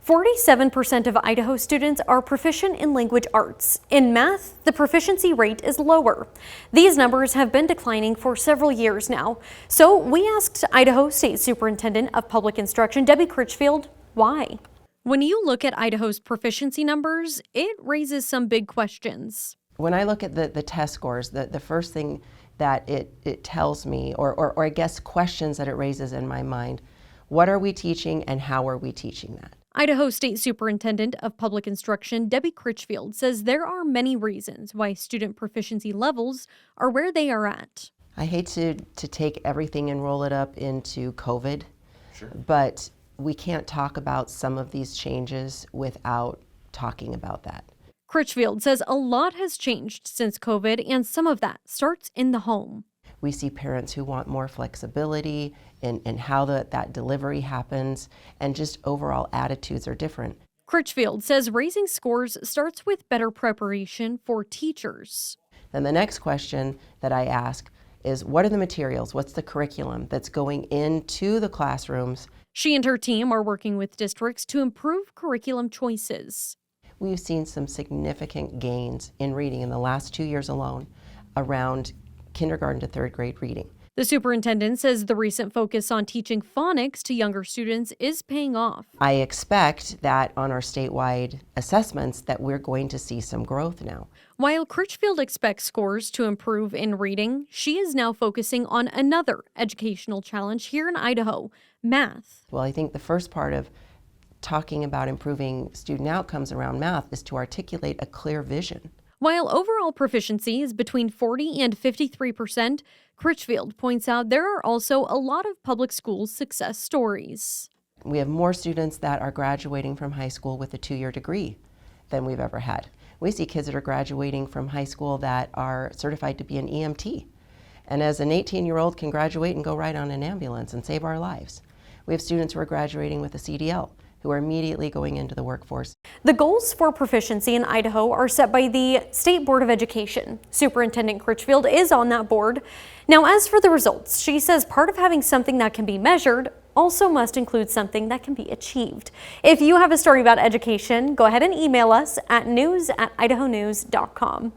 47% of Idaho students are proficient in language arts. In math, the proficiency rate is lower. These numbers have been declining for several years now. So we asked Idaho State Superintendent of Public Instruction, Debbie Critchfield, why? When you look at Idaho's proficiency numbers, it raises some big questions. When I look at the test scores, the first thing that it tells me, or I guess questions that it raises in my mind, what are we teaching and how are we teaching that? Idaho State Superintendent of Public Instruction Debbie Critchfield says there are many reasons why student proficiency levels are where they are at. I hate to take everything and roll it up into COVID, but we can't talk about some of these changes without talking about that. Critchfield says a lot has changed since COVID, and some of that starts in the home. We see parents who want more flexibility in how that delivery happens, and just overall attitudes are different. Critchfield says raising scores starts with better preparation for teachers. Then the next question that I ask is, what are the materials? What's the curriculum that's going into the classrooms? She and her team are working with districts to improve curriculum choices. We've seen some significant gains in reading in the last 2 years alone around kindergarten to third grade reading. The superintendent says the recent focus on teaching phonics to younger students is paying off. I expect that on our statewide assessments that we're going to see some growth now. While Critchfield expects scores to improve in reading, she is now focusing on another educational challenge here in Idaho, math. Well, I think the first part of talking about improving student outcomes around math is to articulate a clear vision. While overall proficiency is between 40 and 53%, Critchfield points out there are also a lot of public school success stories. We have more students that are graduating from high school with a 2-year degree than we've ever had. We see kids that are graduating from high school that are certified to be an EMT. And as an 18-year-old can graduate and go ride on an ambulance and save our lives. We have students who are graduating with a CDL, who are immediately going into the workforce. The goals for proficiency in Idaho are set by the State Board of Education. Superintendent Critchfield is on that board. Now, as for the results, she says part of having something that can be measured also must include something that can be achieved. If you have a story about education, go ahead and email us at news@idahonews.com.